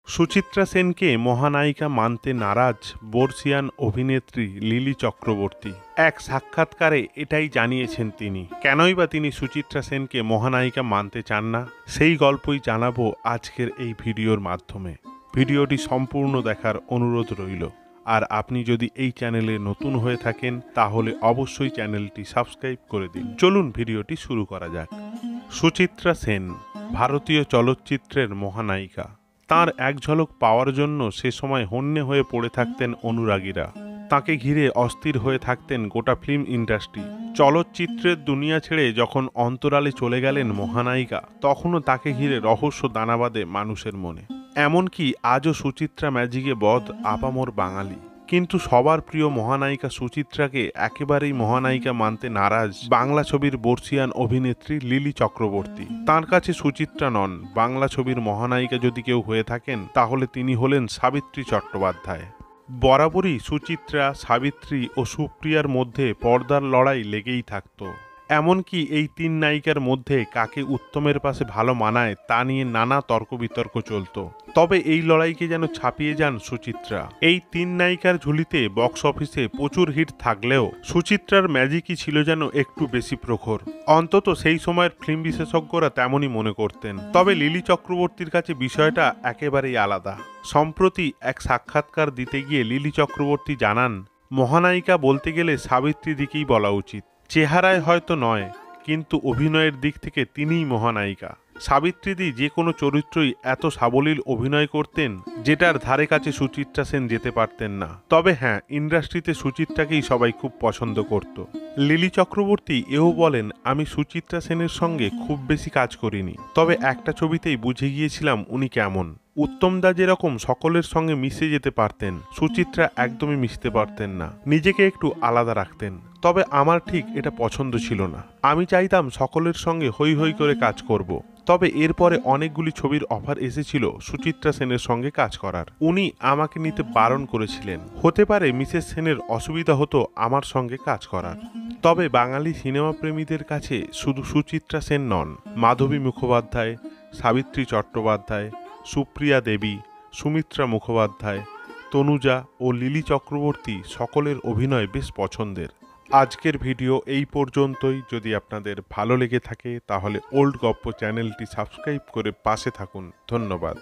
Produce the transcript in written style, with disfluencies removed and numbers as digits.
সুচিত্রা সেনকে মহানায়িকা মানতে নারাজ বর্ষিয়ান অভিনেত্রী লিলি চক্রবর্তী। এক সাক্ষাৎকারে এটাই জানিয়েছেন তিনি। কেনই বা তিনি সুচিত্রা সেনকে মহানায়িকা মানতে চান না, সেই গল্পই জানাবো আজকের এই ভিডিওর মাধ্যমে। ভিডিওটি সম্পূর্ণ দেখার অনুরোধ রইল। আর আপনি যদি এই চ্যানেলে নতুন হয়ে থাকেন তাহলে অবশ্যই চ্যানেলটি সাবস্ক্রাইব করে দিন। চলুন ভিডিওটি শুরু করা যাক। সুচিত্রা সেন ভারতীয় চলচ্চিত্রের মহানায়িকা। তার এক ঝলক পাওয়ার জন্য সে সময় হন্যে হয়ে পড়ে থাকতেন অনুরাগীরা। তাকে ঘিরে অস্থির হয়ে থাকতেন গোটা ফিল্ম ইন্ডাস্ট্রি। চলচ্চিত্রের দুনিয়া ছেড়ে যখন অন্তরালে চলে গেলেন মহানায়িকা, তখনও তাকে ঘিরে রহস্য দানা বাঁধে মানুষের মনে। এমনকি আজও সুচিত্রা ম্যাজিকে বধ আপামর বাঙালি। কিন্তু সবার প্রিয় মহানায়িকা সুচিত্রাকে একেবারেই মহানায়িকা মানতে নারাজ বাংলা ছবির বর্ষিয়ান অভিনেত্রী লিলি চক্রবর্তী। তার কাছে সুচিত্রা নন, বাংলা ছবির মহানায়িকা যদি কেউ হয়ে থাকেন তাহলে তিনি হলেন সাবিত্রী চট্টোপাধ্যায়। বরাবরই সুচিত্রা, সাবিত্রী ও সুপ্রিয়ার মধ্যে পর্দার লড়াই লেগেই থাকত। এমনকি এই তিন নায়িকার মধ্যে কাকে উত্তমের পাশে ভালো মানায় তা নিয়ে নানা তর্ক বিতর্ক চলত। তবে এই লড়াইকে যেন ছাপিয়ে যান সুচিত্রা। এই তিন নায়িকার ঝুলিতে বক্স অফিসে প্রচুর হিট থাকলেও সুচিত্রার ম্যাজিকই ছিল যেন একটু বেশি প্রখর। অন্তত সেই সময়ের ফিল্ম বিশেষজ্ঞরা তেমনই মনে করতেন। তবে লিলি চক্রবর্তীর কাছে বিষয়টা একেবারেই আলাদা। সম্প্রতি এক সাক্ষাৎকার দিতে গিয়ে লিলি চক্রবর্তী জানান, মহানায়িকা বলতে গেলে সাবিত্রী দিকেই বলা উচিত। চেহারায় হয়তো নয়, কিন্তু অভিনয়ের দিক থেকে তিনিই মহানায়িকা। সাবিত্রীদি যে কোনো চরিত্রই এত সাবলীল অভিনয় করতেন যেটার ধারে কাছে সুচিত্রা সেন যেতে পারতেন না। তবে হ্যাঁ, ইন্ডাস্ট্রিতে সুচিত্রাকেই সবাই খুব পছন্দ করত। লিলি চক্রবর্তী এও বলেন, আমি সুচিত্রা সেনের সঙ্গে খুব বেশি কাজ করিনি, তবে একটা ছবিতেই বুঝে গিয়েছিলাম উনি কেমন। উত্তমদা যেরকম সকলের সঙ্গে মিশে যেতে পারতেন, সুচিত্রা একদমই মিশতে পারতেন না, নিজেকে একটু আলাদা রাখতেন। তবে আমার ঠিক এটা পছন্দ ছিল না। আমি চাইতাম সকলের সঙ্গে হৈ হৈ করে কাজ করব। তবে এরপরে অনেকগুলি ছবির অফার এসেছিল সুচিত্রা সেনের সঙ্গে কাজ করার। উনি আমাকে নিতে বারণ করেছিলেন। হতে পারে মিসেস সেনের অসুবিধা হতো আমার সঙ্গে কাজ করার। তবে বাঙালি সিনেমা প্রেমীদের কাছে শুধু সুচিত্রা সেন নন, মাধবী মুখোপাধ্যায়, সাবিত্রী চট্টোপাধ্যায়, সুপ্রিয়া দেবী, সুমিত্রা মুখোপাধ্যায়, তনুজা ও লিলি চক্রবর্তী সকলের অভিনয় বেশ পছন্দের। আজকের ভিডিও এই পর্যন্তই। যদি আপনাদের ভালো লেগে থাকে তাহলে ওল্ড গপ্প চ্যানেলটি সাবস্ক্রাইব করে পাশে থাকুন। ধন্যবাদ।